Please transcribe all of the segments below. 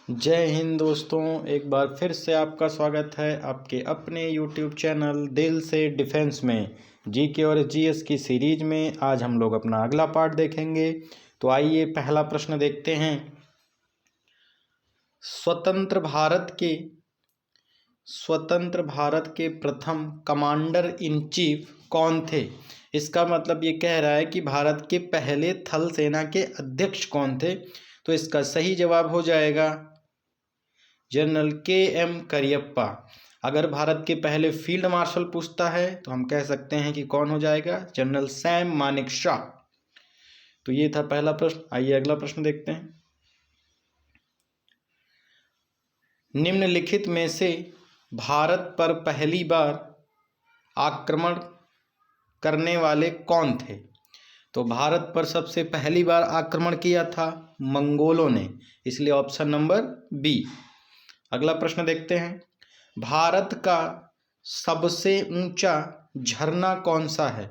जय हिंद दोस्तों, एक बार फिर से आपका स्वागत है आपके अपने YouTube चैनल दिल से डिफेंस में। जीके और जीएस की सीरीज में आज हम लोग अपना अगला पार्ट देखेंगे। तो आइए पहला प्रश्न देखते हैं। स्वतंत्र भारत के प्रथम कमांडर इन चीफ कौन थे? इसका मतलब ये कह रहा है कि भारत के पहले थल सेना के अध्यक्ष कौन थे। तो इसका सही जवाब हो जाएगा जनरल के.एम. करियप्पा। अगर भारत के पहले फील्ड मार्शल पूछता है तो हम कह सकते हैं कि कौन हो जाएगा, जनरल सैम मानेकशॉ। तो ये था पहला प्रश्न। आइए अगला प्रश्न देखते हैं। निम्नलिखित में से भारत पर पहली बार आक्रमण करने वाले कौन थे? तो भारत पर सबसे पहली बार आक्रमण किया था मंगोलों ने, इसलिए ऑप्शन नंबर बी। अगला प्रश्न देखते हैं। भारत का सबसे ऊंचा झरना कौन सा है?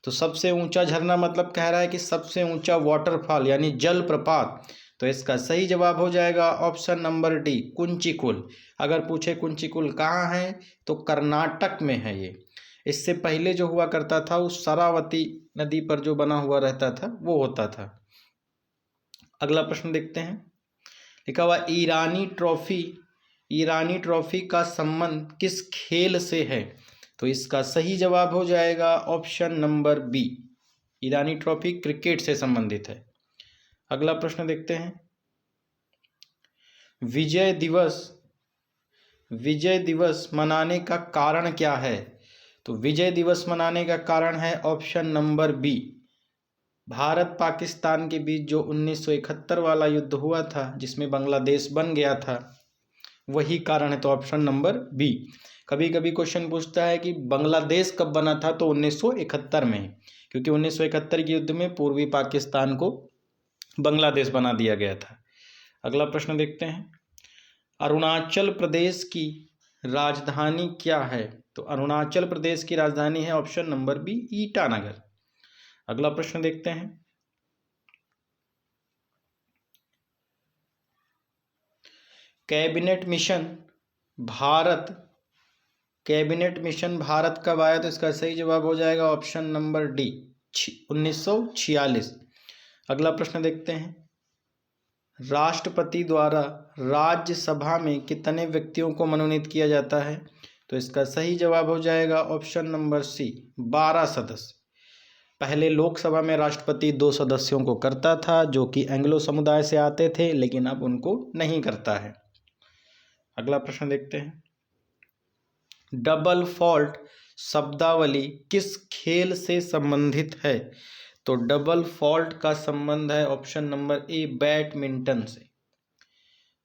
तो सबसे ऊंचा झरना मतलब कह रहा है कि सबसे ऊंचा वाटरफॉल यानी जल प्रपात। तो इसका सही जवाब हो जाएगा ऑप्शन नंबर डी, कुंचिकुल। अगर पूछे कुंचिकुल कहाँ है तो कर्नाटक में है ये। इससे पहले जो हुआ करता था उस शरावती नदी पर जो बना हुआ रहता था वो होता था। अगला प्रश्न देखते हैं। लिखा हुआ ईरानी ट्रॉफी का संबंध किस खेल से है? तो इसका सही जवाब हो जाएगा ऑप्शन नंबर बी, ईरानी ट्रॉफी क्रिकेट से संबंधित है। अगला प्रश्न देखते हैं। विजय दिवस मनाने का कारण क्या है? तो विजय दिवस मनाने का कारण है option number B, Bharat Pakistan के बीच जो 1971 वाला युद्ध हुआ था जिसमें बांग्लादेश बन गया था, वही कारण है। तो ऑप्शन नंबर बी। कभी कभी क्वेश्चन पूछता है कि बांग्लादेश कब बना था, तो 1971 में, क्योंकि 1971 के युद्ध में पूर्वी पाकिस्तान को बांग्लादेश बना दिया गया था। अगला प्रश्न देखते हैं। अरुणाचल प्रदेश की राजधानी क्या है? तो अरुणाचल प्रदेश की राजधानी है ऑप्शन नंबर बी, ईटानगर। अगला प्रश्न देखते हैं। कैबिनेट मिशन भारत कब आया? तो इसका सही जवाब हो जाएगा ऑप्शन नंबर डी, 1946। अगला प्रश्न देखते हैं। राष्ट्रपति द्वारा राज्यसभा में कितने व्यक्तियों को मनोनीत किया जाता है? तो इसका सही जवाब हो जाएगा ऑप्शन नंबर सी, 12 सदस्य। पहले लोकसभा में राष्ट्रपति 2 सदस्यों को करता था जो कि एंग्लो समुदाय से आते थे, लेकिन अब उनको नहीं करता है। अगला प्रश्न देखते हैं। डबल फॉल्ट शब्दावली किस खेल से संबंधित है? तो डबल फॉल्ट का संबंध है ऑप्शन नंबर ए, बैडमिंटन से।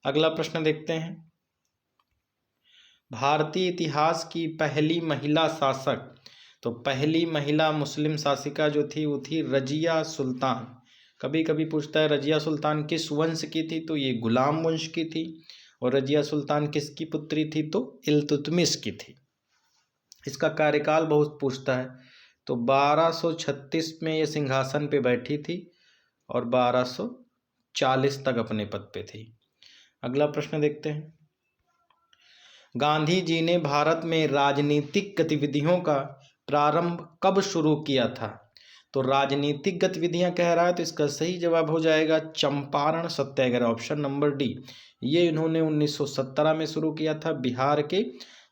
अगला प्रश्न देखते हैं। भारतीय इतिहास की पहली महिला शासक, तो पहली महिला मुस्लिम शासिका जो थी वो थी रजिया सुल्तान। कभी कभी पूछता है रजिया सुल्तान किस वंश की थी? तो ये गुलाम वंश की थी। और रजिया सुल्तान किसकी पुत्री थी? तो इल्तुतमिश की थी। इसका कार्यकाल बहुत पूछता है। तो 1236 में ये सिंहासन पे बैठी थी और 1240 तक अपने पद पे थी। अगला प्रश्न देखते हैं। गांधी जी ने भारत में राजनीतिक गतिविधियों का प्रारंभ कब शुरू किया था? तो राजनीतिक गतिविधियां कह रहा है, तो इसका सही जवाब हो जाएगा चंपारण सत्याग्रह, ऑप्शन नंबर डी। ये इन्होंने 1917 में शुरू किया था बिहार के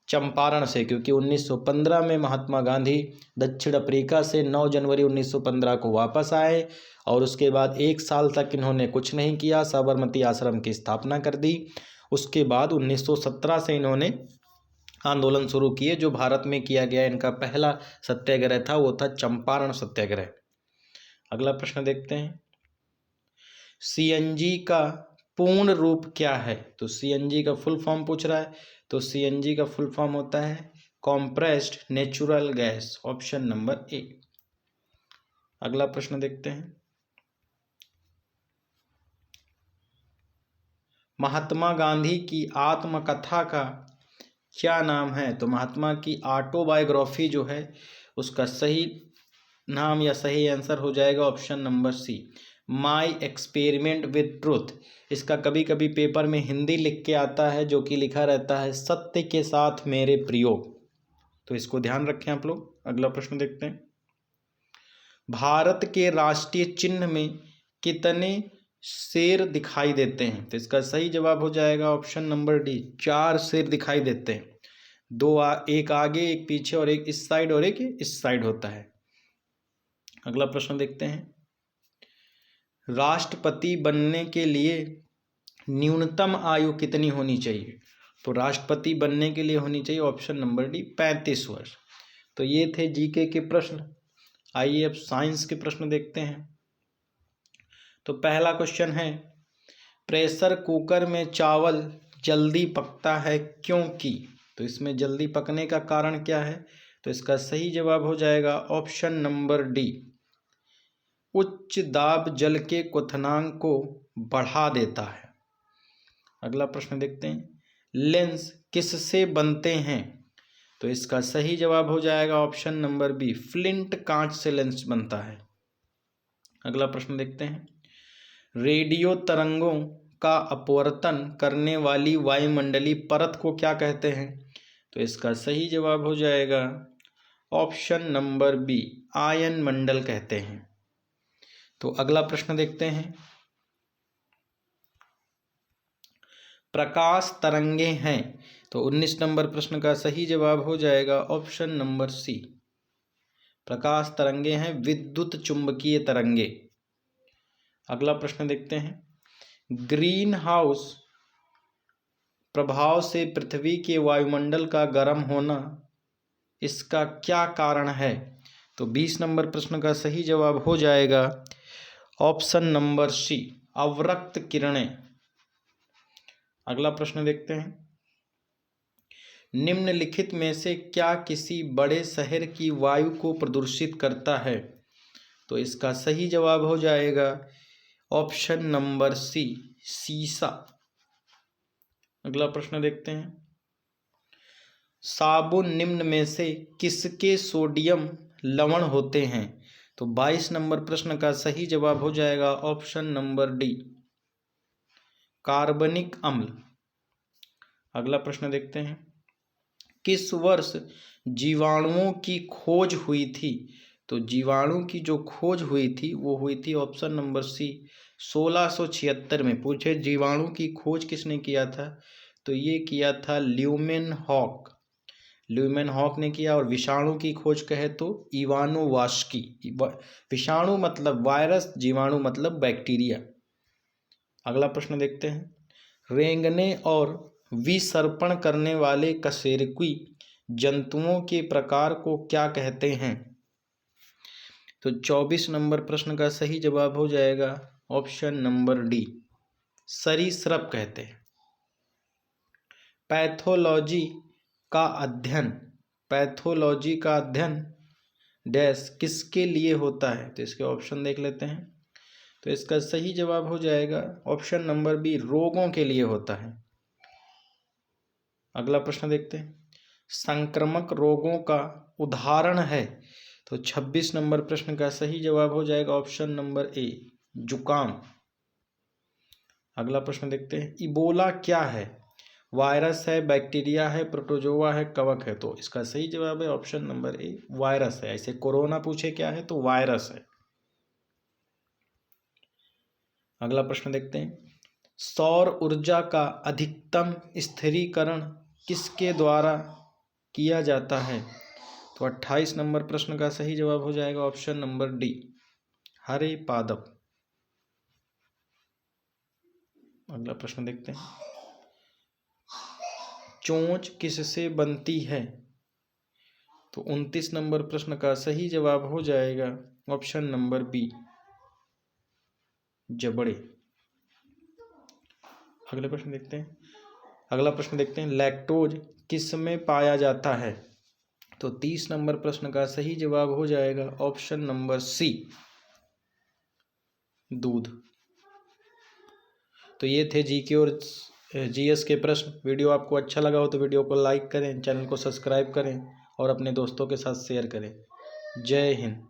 चंपारण से, क्योंकि 1915 में महात्मा गांधी दक्षिण अफ्रीका से 9 जनवरी 1915 को वापस आए और उसके बाद 1 साल तक इन्होंने कुछ नहीं किया, साबरमती आश्रम की स्थापना कर दी। उसके बाद 1917 से इन्होंने आंदोलन शुरू किए। जो भारत में किया गया इनका पहला सत्याग्रह था वो था चंपारण सत्याग्रह। अगला प्रश्न देखते हैं। सीएनजी का पूर्ण रूप क्या है? तो सीएनजी का फुल फॉर्म पूछ रहा है। तो सीएनजी का फुल फॉर्म होता है compressed natural gas, option number A. अगला प्रश्न देखते हैं। महात्मा गांधी की आत्मकथा का क्या नाम है? तो महात्मा की ऑटोबायोग्राफी जो है उसका सही नाम या सही आंसर हो जाएगा option number C, my experiment with truth, इसका कभी कभी पेपर में हिंदी लिख के आता है जो कि लिखा रहता है सत्य के साथ मेरे प्रयोग, तो इसको ध्यान रखें आप लोग। अगला प्रश्न देखते हैं, भारत के राष्ट्रीय चिन्ह में कितने शेर दिखाई देते हैं? तो इसका सही जवाब हो जाएगा ऑप्शन नंबर डी, 4 शेर दिखाई देते हैं। एक आगे, एक पीछे और एक इस साइड और एक इस साइड होता है। अगला प्रश्न देखते हैं, राष्ट्रपति बनने के लिए न्यूनतम आयु कितनी होनी चाहिए? तो राष्ट्रपति बनने के लिए होनी चाहिए ऑप्शन नंबर डी 35 वर्ष। तो ये थे जीके के प्रश्न। आइए अब साइंस के प्रश्न देखते हैं। तो पहला क्वेश्चन है, प्रेशर कुकर में चावल जल्दी पकता है क्योंकि? तो इसमें जल्दी पकने का कारण क्या है? तो इसका सही जवाब हो जाएगा ऑप्शन नंबर डी, उच्च दाब जल के क्वथनांक को बढ़ा देता है। अगला प्रश्न देखते हैं, लेंस किससे बनते हैं? तो इसका सही जवाब हो जाएगा ऑप्शन नंबर बी, फ्लिंट कांच से लेंस बनता है। अगला प्रश्न देखते हैं, रेडियो तरंगों का अपवर्तन करने वाली वायुमंडलीय परत को क्या कहते हैं? तो इसका सही जवाब हो जाएगा ऑप्शन नंबर बी, आयन मंडल कहते हैं। तो अगला प्रश्न देखते हैं, प्रकाश तरंगे हैं। तो 19 नंबर प्रश्न का सही जवाब हो जाएगा ऑप्शन नंबर सी, प्रकाश तरंगे हैं विद्युत चुंबकीय तरंगे। अगला प्रश्न देखते हैं, ग्रीन हाउस प्रभाव से पृथ्वी के वायुमंडल का गर्म होना, इसका क्या कारण है? तो 20 नंबर प्रश्न का सही जवाब हो जाएगा ऑप्शन नंबर सी, अवरक्त किरणें। अगला प्रश्न देखते हैं, निम्नलिखित में से क्या किसी बड़े शहर की वायु को प्रदूषित करता है? तो इसका सही जवाब हो जाएगा ऑप्शन नंबर सी, सीसा। अगला प्रश्न देखते हैं, साबुन निम्न में से किसके सोडियम लवण होते हैं? तो 22 नंबर प्रश्न का सही जवाब हो जाएगा ऑप्शन नंबर डी, कार्बनिक अम्ल। अगला प्रश्न देखते हैं, किस वर्ष जीवाणुओं की खोज हुई थी? तो जीवाणु की जो खोज हुई थी वो हुई थी ऑप्शन नंबर सी, 1676 में। पूछे जीवाणु की खोज किसने किया था? तो ये किया था ल्यूमेनहॉक। ल्यूमेनहॉक ने किया। और विषाणु की खोज कहे तो इवानोवास्की। विषाणु मतलब वायरस, जीवाणु मतलब बैक्टीरिया। अगला प्रश्न देखते हैं, रेंगने और विसर्पण करने वाले कशेरुकी जंतुओं के प्रकार को क्या कहते हैं? तो 24 नंबर प्रश्न का सही जवाब हो जाएगा ऑप्शन नंबर डी, सरीसृप कहते हैं। पैथोलॉजी का अध्ययन, पैथोलॉजी का अध्ययन डैश किसके लिए होता है? तो इसके ऑप्शन देख लेते हैं। तो इसका सही जवाब हो जाएगा ऑप्शन नंबर बी, रोगों के लिए होता है। अगला प्रश्न देखते हैं, संक्रामक रोगों का उदाहरण है। तो 26 नंबर प्रश्न का सही जवाब हो जाएगा ऑप्शन नंबर ए, जुकाम। अगला प्रश्न देखते हैं, इबोला क्या है? वायरस है, बैक्टीरिया है, प्रोटोजोआ है, कवक है? तो इसका सही जवाब है ऑप्शन नंबर ए, वायरस है। ऐसे कोरोना पूछे क्या है तो वायरस है। अगला प्रश्न देखते हैं, सौर ऊर्जा का अधिकतम स्थिरीकरण किसके द्वारा किया जाता है? तो 28 नंबर प्रश्न का सही जवाब हो जाएगा ऑप्शन नंबर डी, हरे पादप। अगला प्रश्न देखते हैं, चोंच किससे बनती है? तो 29 नंबर प्रश्न का सही जवाब हो जाएगा ऑप्शन नंबर बी, जबड़े। अगला प्रश्न देखते हैं, लैक्टोज किस में पाया जाता है? तो 30 नंबर प्रश्न का सही जवाब हो जाएगा ऑप्शन नंबर सी, दूध। तो ये थे जीके और जीएस के प्रश्न। वीडियो आपको अच्छा लगा हो तो वीडियो को लाइक करें, चैनल को सब्सक्राइब करें और अपने दोस्तों के साथ शेयर करें। जय हिंद।